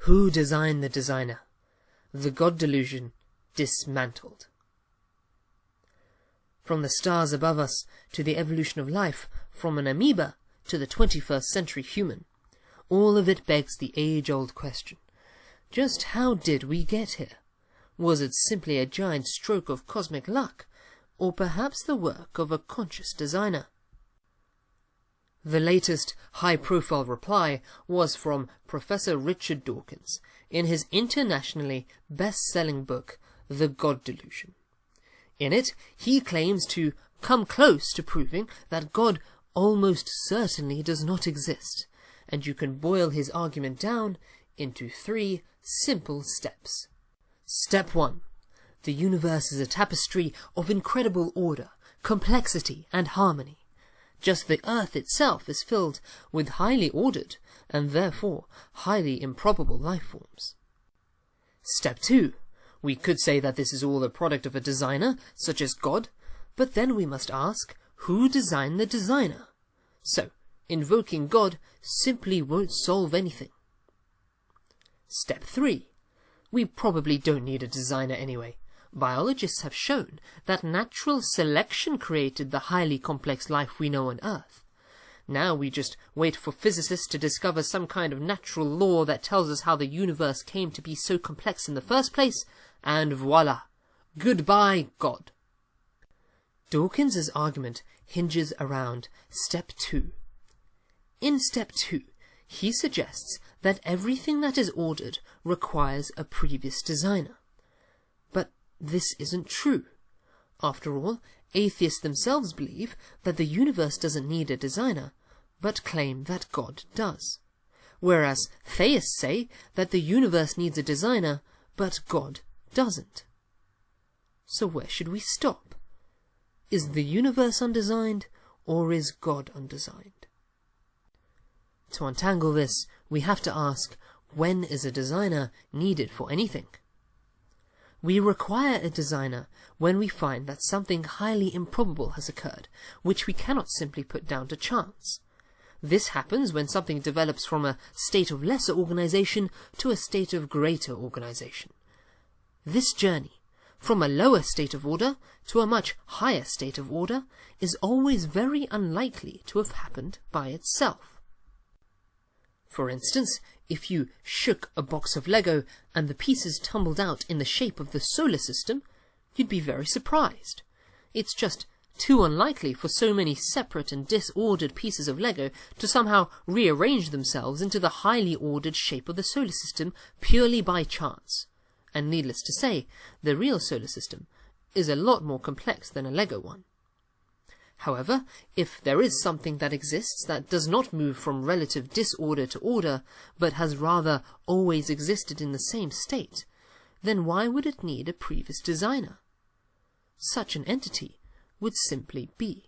Who designed the designer? The God Delusion, Dismantled. From the stars above us to the evolution of life, from an amoeba to the 21st century human, all of it begs the age-old question. Just how did we get here? Was it simply a giant stroke of cosmic luck, or perhaps the work of a conscious designer? The latest high-profile reply was from Professor Richard Dawkins in his internationally best-selling book, The God Delusion. In it, he claims to come close to proving that God almost certainly does not exist, and you can boil his argument down into 3 simple steps. Step 1. The universe is a tapestry of incredible order, complexity, and harmony. Just the Earth itself is filled with highly ordered, and therefore highly improbable life forms. Step 2. We could say that this is all the product of a designer, such as God, but then we must ask, who designed the designer? So, invoking God simply won't solve anything. Step 3. We probably don't need a designer anyway. Biologists have shown that natural selection created the highly complex life we know on Earth. Now we just wait for physicists to discover some kind of natural law that tells us how the universe came to be so complex in the first place, and voila! Goodbye, God! Dawkins' argument hinges around Step 2. In Step 2, he suggests that everything that is ordered requires a previous designer. But this isn't true. After all, atheists themselves believe that the universe doesn't need a designer, but claim that God does. Whereas theists say that the universe needs a designer, but God doesn't. So where should we stop? Is the universe undesigned, or is God undesigned? To untangle this, we have to ask, when is a designer needed for anything? We require a designer when we find that something highly improbable has occurred, which we cannot simply put down to chance. This happens when something develops from a state of lesser organization to a state of greater organization. This journey, from a lower state of order to a much higher state of order, is always very unlikely to have happened by itself. For instance, if you shook a box of Lego and the pieces tumbled out in the shape of the solar system, you'd be very surprised. It's just too unlikely for so many separate and disordered pieces of Lego to somehow rearrange themselves into the highly ordered shape of the solar system purely by chance. And needless to say, the real solar system is a lot more complex than a Lego one. However, if there is something that exists that does not move from relative disorder to order, but has rather always existed in the same state, then why would it need a previous designer? Such an entity would simply be.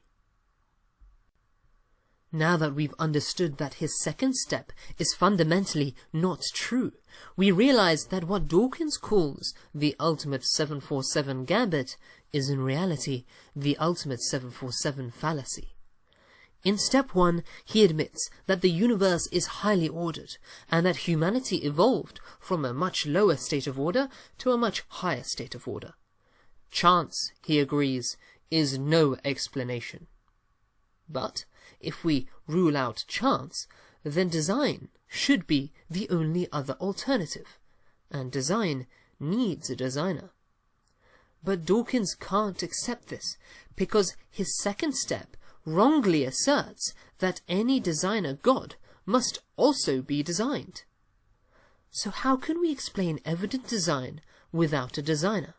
Now that we've understood that his second step is fundamentally not true, we realize that what Dawkins calls the ultimate 747 gambit is in reality the ultimate 747 fallacy. In Step 1, he admits that the universe is highly ordered, and that humanity evolved from a much lower state of order to a much higher state of order. Chance, he agrees, is no explanation. But if we rule out chance, then design should be the only other alternative, and design needs a designer. But Dawkins can't accept this, because his second step wrongly asserts that any designer God must also be designed. So how can we explain evident design without a designer?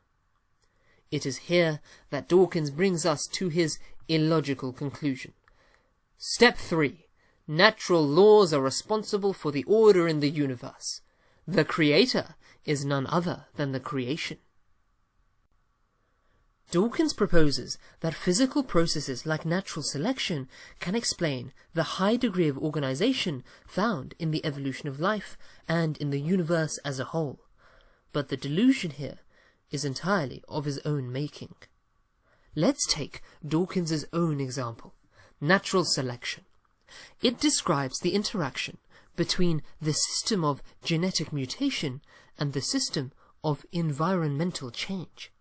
It is here that Dawkins brings us to his illogical conclusion. Step 3. Natural laws are responsible for the order in the universe. The creator is none other than the creation. Dawkins proposes that physical processes like natural selection can explain the high degree of organization found in the evolution of life and in the universe as a whole. But the delusion here is entirely of his own making. Let's take Dawkins's own example, natural selection. It describes the interaction between the system of genetic mutation and the system of environmental change.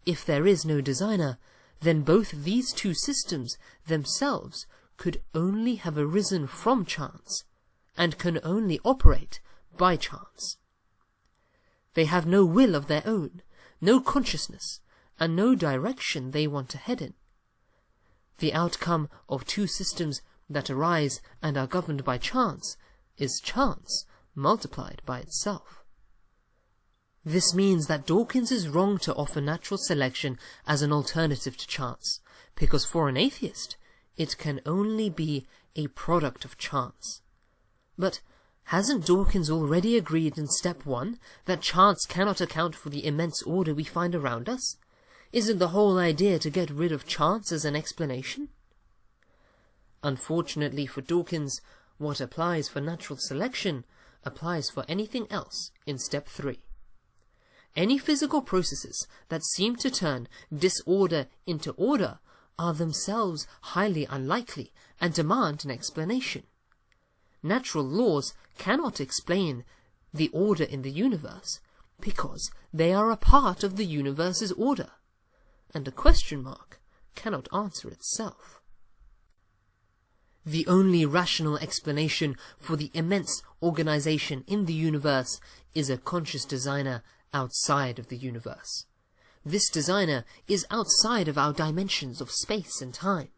If there is no designer, then both these two systems themselves could only have arisen from chance, and can only operate by chance. They have no will of their own, no consciousness, and no direction they want to head in. The outcome of two systems that arise and are governed by chance is chance multiplied by itself. This means that Dawkins is wrong to offer natural selection as an alternative to chance, because for an atheist, it can only be a product of chance. But hasn't Dawkins already agreed in step 1 that chance cannot account for the immense order we find around us? Isn't the whole idea to get rid of chance as an explanation? Unfortunately for Dawkins, what applies for natural selection applies for anything else in step 3. Any physical processes that seem to turn disorder into order are themselves highly unlikely and demand an explanation. Natural laws cannot explain the order in the universe because they are a part of the universe's order, and a question mark cannot answer itself. The only rational explanation for the immense organization in the universe is a conscious designer outside of the universe. This designer is outside of our dimensions of space and time.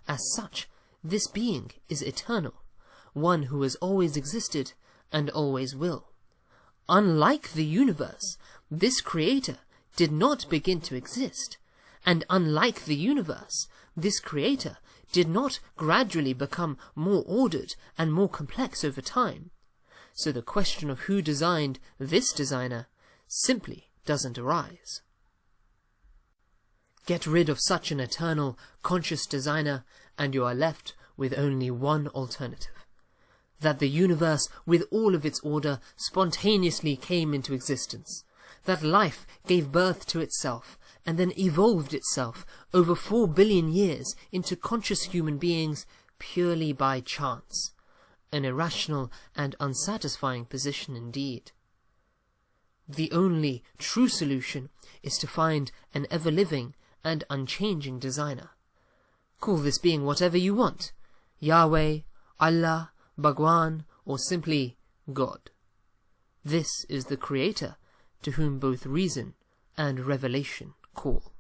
As such, this being is eternal, one who has always existed and always will. Unlike the universe, this creator did not begin to exist, and unlike the universe, this creator did not gradually become more ordered and more complex over time. So the question of who designed this designer simply doesn't arise. Get rid of such an eternal, conscious designer, and you are left with only one alternative: that the universe, with all of its order, spontaneously came into existence, that life gave birth to itself, and then evolved itself over 4 billion years into conscious human beings purely by chance. An irrational and unsatisfying position indeed. The only true solution is to find an ever-living and unchanging designer. Call this being whatever you want: Yahweh, Allah, Bhagwan, or simply God. This is the Creator to whom both reason and revelation call.